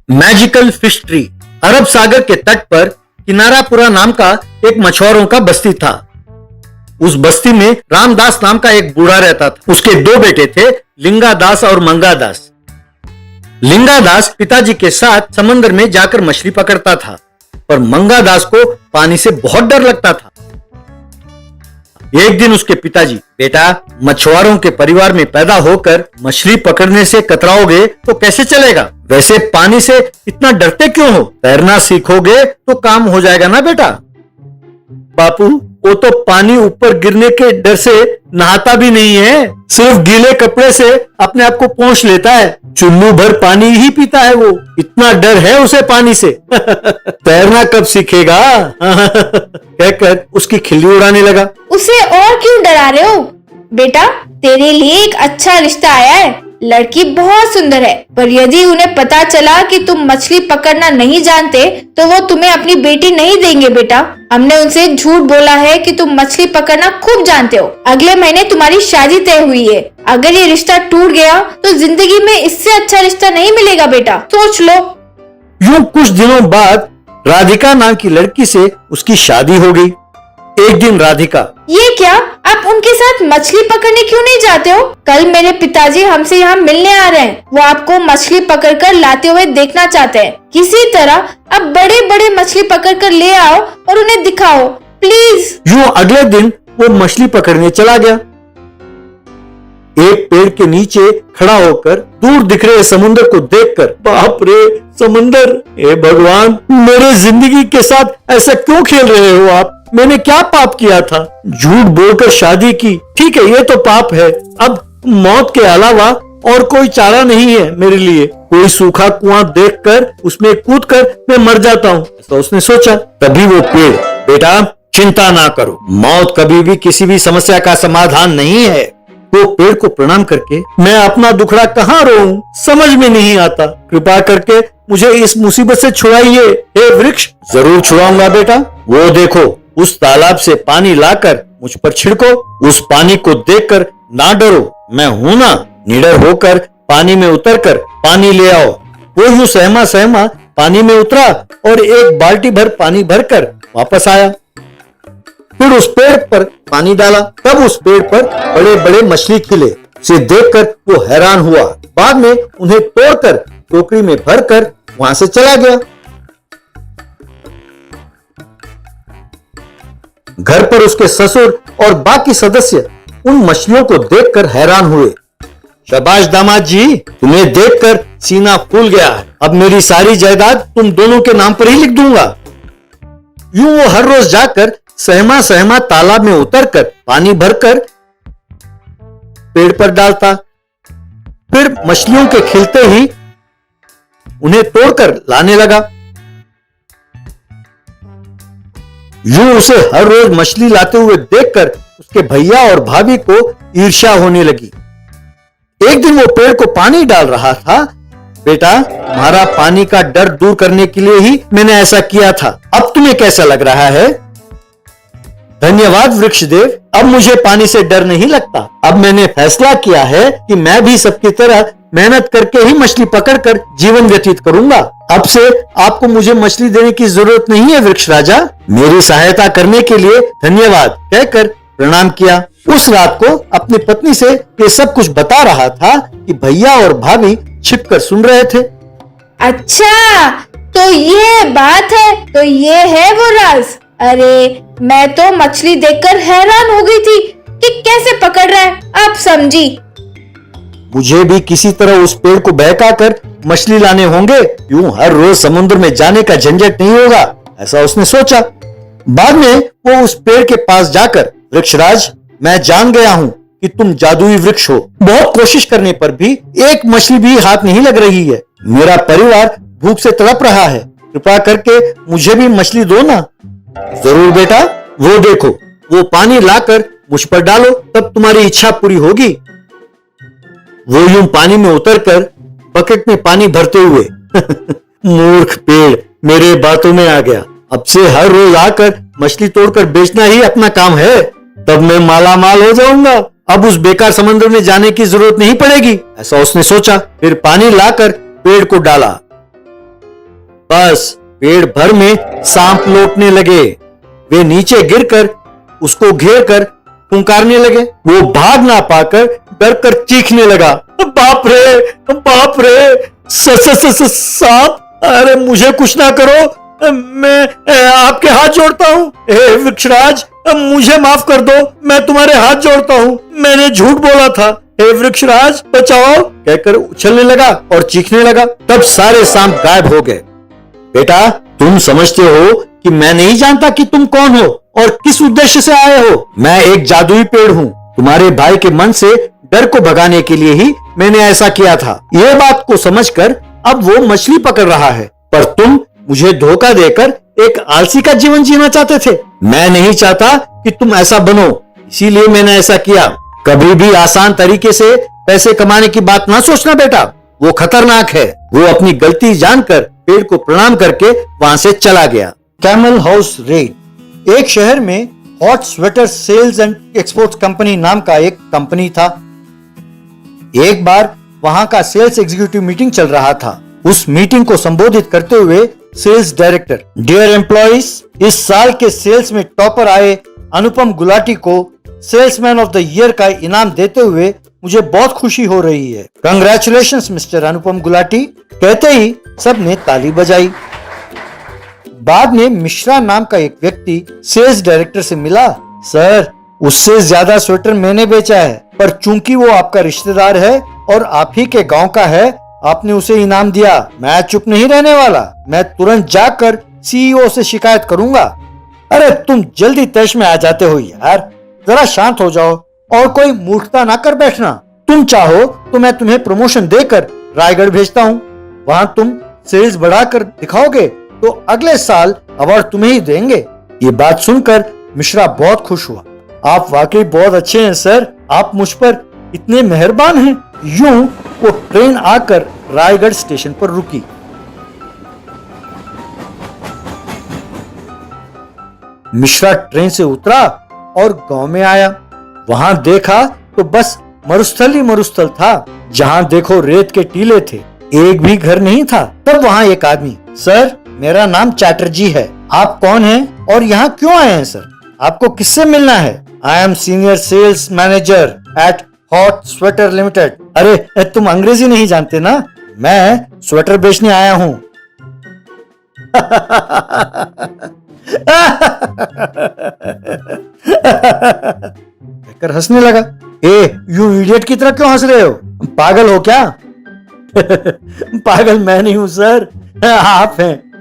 Magical fish tree. अरब सागर के तट पर किनारापुरा नाम का एक मछुआरों का बस्ती था। उस बस्ती में रामदास नाम का एक बूढ़ा रहता था। उसके दो बेटे थे, लिंगा दास और मंगा दास। लिंगा दास पिताजी के साथ समंदर में जाकर मछली पकड़ता था, पर मंगा दास को पानी से बहुत डर लगता था। एक दिन उसके पिताजी, बेटा, मछुआरों के परिवार में पैदा होकर मछली पकड़ने से कतराओगे तो कैसे चलेगा? वैसे पानी से इतना डरते क्यों हो? तैरना सीखोगे तो काम हो जाएगा ना बेटा। बापू, वो तो पानी ऊपर गिरने के डर से नहाता भी नहीं है, सिर्फ गीले कपड़े से अपने आप को पोंछ लेता है। चुल्लू भर पानी ही पीता है वो, इतना डर है उसे पानी से। तैरना कब सीखेगा? कहकर उसकी खिल्ली उड़ाने लगा। उसे और क्यों डरा रहे हो? बेटा, तेरे लिए एक अच्छा रिश्ता आया है। लड़की बहुत सुंदर है, पर यदि उन्हें पता चला कि तुम मछली पकड़ना नहीं जानते तो वो तुम्हें अपनी बेटी नहीं देंगे। बेटा, हमने उनसे झूठ बोला है कि तुम मछली पकड़ना खूब जानते हो। अगले महीने तुम्हारी शादी तय हुई है। अगर ये रिश्ता टूट गया तो जिंदगी में इससे अच्छा रिश्ता नहीं मिलेगा। बेटा, सोच लो। यूं कुछ दिनों बाद राधिका नाम की लड़की से उसकी शादी हो गई। एक दिन राधिका, ये क्या, आप उनके साथ मछली पकड़ने क्यों नहीं जाते हो? कल मेरे पिताजी हमसे यहाँ मिलने आ रहे हैं। वो आपको मछली पकड़कर लाते हुए देखना चाहते हैं। किसी तरह अब बड़े बड़े मछली पकड़कर ले आओ और उन्हें दिखाओ, प्लीज। यूं अगले दिन वो मछली पकड़ने चला गया। एक पेड़ के नीचे खड़ा होकर दूर दिख रहे समुद्र को देखकर, बाप रे समुद्र, हे भगवान, मेरे जिंदगी के साथ ऐसा क्यों खेल रहे हो आप? मैंने क्या पाप किया था? झूठ बोलकर शादी की, ठीक है, ये तो पाप है। अब मौत के अलावा और कोई चारा नहीं है मेरे लिए। कोई सूखा कुआं देखकर उसमें कूदकर मैं मर जाता हूँ, ऐसा उसने सोचा। तभी वो पेड़, बेटा चिंता ना करो, मौत कभी भी किसी भी समस्या का समाधान नहीं है। वो पेड़ को प्रणाम करके, मैं अपना दुखड़ा कहाँ रोऊं, समझ में नहीं आता, कृपा करके मुझे इस मुसीबत से छुड़ाइए। हे वृक्ष, जरूर छुड़ाऊंगा बेटा। वो देखो, उस तालाब से पानी लाकर मुझ पर छिड़को। उस पानी को देखकर ना डरो, मैं हूं ना। निडर होकर पानी में उतरकर पानी ले आओ। वो यूं सहमा सहमा पानी में उतरा और एक बाल्टी भर पानी भरकर वापस आया। फिर उस पेड़ पर पानी डाला, तब उस पेड़ पर बड़े बड़े मछली खिले। उसे देखकर वो हैरान हुआ। बाद में उन्हें तोड़कर टोकरी में भरकर वहां से चला गया। घर पर उसके ससुर और बाकी सदस्य उन मछलियों को देखकर हैरान हुए। शाबाश दामाद जी, तुम्हें देखकर सीना फूल गया है। अब मेरी सारी जायदाद तुम दोनों के नाम पर ही लिख दूंगा। यूं वो हर रोज जाकर सहमा सहमा तालाब में उतरकर पानी भरकर पेड़ पर डालता। फिर मछलियों के खिलते ही उन्हें तोड़कर लाने लगा। यूं उसे हर रोज मछली लाते हुए देखकर उसके भैया और भाभी को ईर्ष्या होने लगी। एक दिन वो पेड़ को पानी डाल रहा था। बेटा, तुम्हारा पानी का डर दूर करने के लिए ही मैंने ऐसा किया था। अब तुम्हें कैसा लग रहा है? धन्यवाद वृक्षदेव, अब मुझे पानी से डर नहीं लगता। अब मैंने फैसला किया है कि मैं भी सबकी तरह मेहनत करके ही मछली पकड़कर जीवन व्यतीत करूंगा। अब से आपको मुझे मछली देने की जरूरत नहीं है वृक्ष राजा। मेरी सहायता करने के लिए धन्यवाद कहकर प्रणाम किया। उस रात को अपनी पत्नी से ये सब कुछ बता रहा था कि भैया और भाभी छिपकर सुन रहे थे। अच्छा, तो ये बात है, तो ये है वो राज। अरे, मैं तो मछली देखकर हैरान हो गई थी कि कैसे पकड़ रहा है। अब समझी। मुझे भी किसी तरह उस पेड़ को बहकाकर मछली लाने होंगे। यूं हर रोज समुद्र में जाने का झंझट नहीं होगा, ऐसा उसने सोचा। बाद में वो उस पेड़ के पास जाकर, वृक्षराज, मैं जान गया हूं कि तुम जादुई वृक्ष हो। बहुत कोशिश करने पर भी एक मछली भी हाथ नहीं लग रही है। मेरा परिवार भूख से तड़प रहा है। कृपा करके मुझे भी मछली दो ना। जरूर बेटा, वो देखो, वो पानी लाकर मुझ पर डालो, तब तुम्हारी इच्छा पूरी होगी। वो यूं पानी में उतरकर बकेट में पानी भरते हुए मूर्ख पेड़ मेरे बातों में आ गया। अब से हर रोज आकर मछली तोड़कर बेचना ही अपना काम है, तब मैं माला माल हो जाऊंगा। अब उस बेकार समंदर में जाने की जरूरत नहीं पड़ेगी, ऐसा उसने सोचा। फिर पानी लाकर पेड़ को डाला। बस पेड़ भर में सांप लौटने लगे। वे नीचे गिरकर उसको घेर कर पुकारने लगे। वो भाग ना पाकर डर कर चीखने लगा, बाप रे, बाप रे, सांप, अरे मुझे कुछ ना करो, मैं आपके हाथ जोड़ता हूँ। हे वृक्षराज, मुझे माफ कर दो, मैं तुम्हारे हाथ जोड़ता हूँ, मैंने झूठ बोला था, हे वृक्षराज बचाओ, कहकर उछलने लगा और चीखने लगा। तब सारे सांप गायब हो गए। बेटा, तुम समझते हो कि मैं नहीं जानता कि तुम कौन हो और किस उद्देश्य से आए हो। मैं एक जादुई पेड़ हूँ। तुम्हारे भाई के मन से डर को भगाने के लिए ही मैंने ऐसा किया था। ये बात को समझकर अब वो मछली पकड़ रहा है, पर तुम मुझे धोखा देकर एक आलसी का जीवन जीना चाहते थे। मैं नहीं चाहता कि तुम ऐसा बनो, इसीलिए मैंने ऐसा किया। कभी भी आसान तरीके से पैसे कमाने की बात ना सोचना बेटा, वो खतरनाक है। वो अपनी गलती जानकर पेड़ को प्रणाम करके वहां से चला गया। Camel house red. एक शहर में hot sweater sales and exports company नाम का एक कंपनी था। एक बार वहां का सेल्स एग्जीक्यूटिव मीटिंग चल रहा था। उस मीटिंग को संबोधित करते हुए सेल्स डायरेक्टर, डियर एम्प्लॉइज, इस साल के सेल्स में टॉपर आए अनुपम गुलाटी को सेल्समैन ऑफ द ईयर का इनाम देते हुए मुझे बहुत खुशी हो रही है। कंग्रेचुलेशंस मिस्टर अनुपम गुलाटी, कहते ही सबने ताली बजाई। बाद में मिश्रा नाम का एक व्यक्ति सेल्स डायरेक्टर से मिला। सर, उससे ज्यादा स्वेटर मैंने बेचा है, पर चूंकि वो आपका रिश्तेदार है और आप ही के गांव का है, आपने उसे इनाम दिया। मैं चुप नहीं रहने वाला, मैं तुरंत जाकर सीईओ से शिकायत करूंगा। अरे तुम जल्दी तैश में आ जाते हो यार, जरा शांत हो जाओ और कोई मूर्खता ना कर बैठना। तुम चाहो तो मैं तुम्हें प्रमोशन देकर रायगढ़ भेजता हूँ। वहाँ तुम सेल्स बढ़ाकर दिखाओगे तो अगले साल अवार्ड तुम्हें ही देंगे। ये बात सुनकर मिश्रा बहुत खुश हुआ। आप वाकई बहुत अच्छे हैं सर, आप मुझ पर इतने मेहरबान हैं। यूं वो ट्रेन आकर रायगढ़ स्टेशन पर रुकी। मिश्रा ट्रेन से उतरा और गांव में आया। वहां देखा तो बस मरुस्थल ही मरुस्थल था। जहां देखो रेत के टीले थे, एक भी घर नहीं था। तब वहां एक आदमी, सर मेरा नाम चैटर्जी है, आप कौन हैं और यहाँ क्यों आए हैं सर? आपको किससे मिलना है? I am senior sales manager at hot sweater limited. अरे तुम अंग्रेजी नहीं जानते ना, मैं स्वेटर बेचने आया हूँ। कहकर हंसने लगा। यू इडियट की तरह क्यों हंस रहे हो? पागल हो क्या? पागल मैं नहीं हूं सर, आप हैं।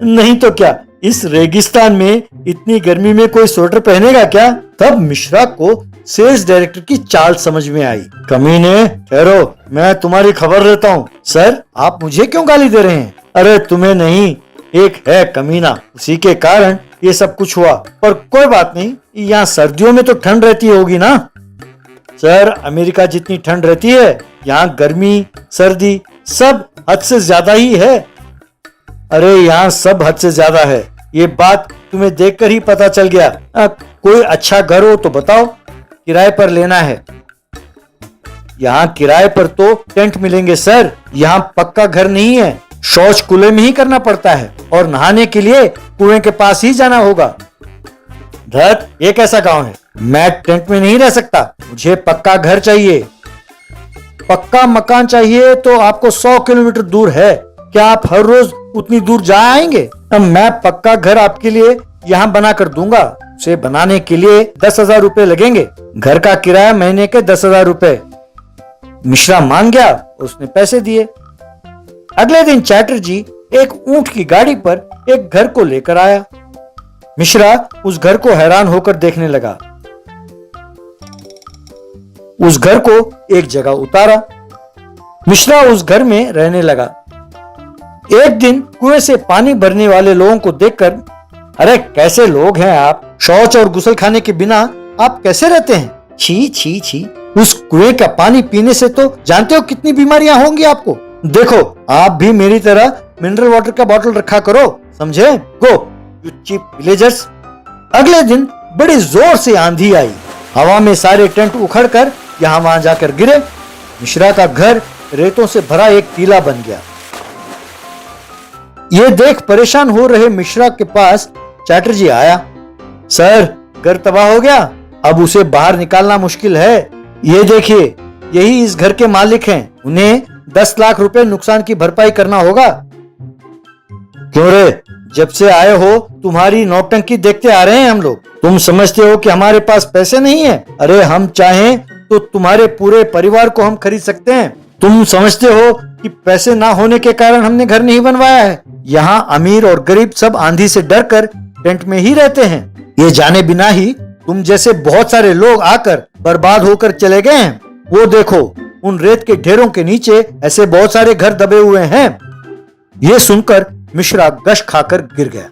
नहीं तो क्या, इस रेगिस्तान में इतनी गर्मी में कोई स्वेटर पहनेगा क्या? तब मिश्रा को सेल्स डायरेक्टर की चाल समझ में आई। कमीने, ठहरो, मैं तुम्हारी खबर लेता हूँ। सर, आप मुझे क्यों गाली दे रहे हैं? अरे तुम्हें नहीं, एक है कमीना, उसी के कारण ये सब कुछ हुआ। पर कोई बात नहीं, यहाँ सर्दियों में तो ठंड रहती होगी ना? सर, अमेरिका जितनी ठंड रहती है, यहाँ गर्मी सर्दी सब हद से ज्यादा ही है। अरे यहाँ सब हद से ज्यादा है, ये बात तुम्हें देखकर ही पता चल गया। कोई अच्छा घर हो तो बताओ, किराए पर लेना है। यहाँ किराए पर तो टेंट मिलेंगे सर, यहाँ पक्का घर नहीं है। शौच कुएं में ही करना पड़ता है और नहाने के लिए कुएं के पास ही जाना होगा। धत, ये कैसा गांव है? मैं टेंट में नहीं रह सकता, मुझे पक्का घर चाहिए। पक्का मकान चाहिए तो आपको 100 किलोमीटर दूर है। क्या आप हर रोज उतनी दूर जा आएंगे? मैं पक्का घर आपके लिए यहाँ बना कर दूंगा। उसे बनाने के लिए 10,000 रुपए लगेंगे। घर का किराया महीने के 10,000 रुपए। मिश्रा मान गया, उसने पैसे दिए। अगले दिन चैटर्जी एक ऊंट की गाड़ी पर एक घर को लेकर आया। मिश्रा उस घर को हैरान होकर देखने लगा। उस घर को एक जगह उतारा। मिश्रा उस घर में रहने लगा। एक दिन कुएं से पानी भरने वाले लोगों को देखकर, अरे कैसे लोग हैं आप, शौच और गुसल खाने के बिना आप कैसे रहते हैं? छी छी छी, उस कुएं का पानी पीने से तो जानते हो कितनी बीमारियां होंगी आपको। देखो, आप भी मेरी तरह मिनरल वाटर का बोतल रखा करो, समझे? Go you cheap villagers. अगले दिन बड़ी जोर से आंधी आई। हवा में सारे टेंट उखड़कर यहाँ वहां जाकर गिरे। मिश्रा का घर रेतों से भरा एक टीला बन गया। ये देख परेशान हो रहे मिश्रा के पास चैटर्जी आया। सर, घर तबाह हो गया, अब उसे बाहर निकालना मुश्किल है। ये देखिए, यही इस घर के मालिक हैं, उन्हें 10 लाख रुपए नुकसान की भरपाई करना होगा। क्यों रे, जब से आए हो तुम्हारी नौटंकी देखते आ रहे हैं हम लोग। तुम समझते हो कि हमारे पास पैसे नहीं है? अरे हम चाहें तो तुम्हारे पूरे परिवार को हम खरीद सकते हैं। तुम समझते हो कि पैसे ना होने के कारण हमने घर नहीं बनवाया है? यहाँ अमीर और गरीब सब आंधी से डरकर टेंट में ही रहते हैं। ये जाने बिना ही तुम जैसे बहुत सारे लोग आकर बर्बाद होकर चले गए हैं। वो देखो, उन रेत के ढेरों के नीचे ऐसे बहुत सारे घर दबे हुए हैं। ये सुनकर मिश्रा गश खाकर गिर गया।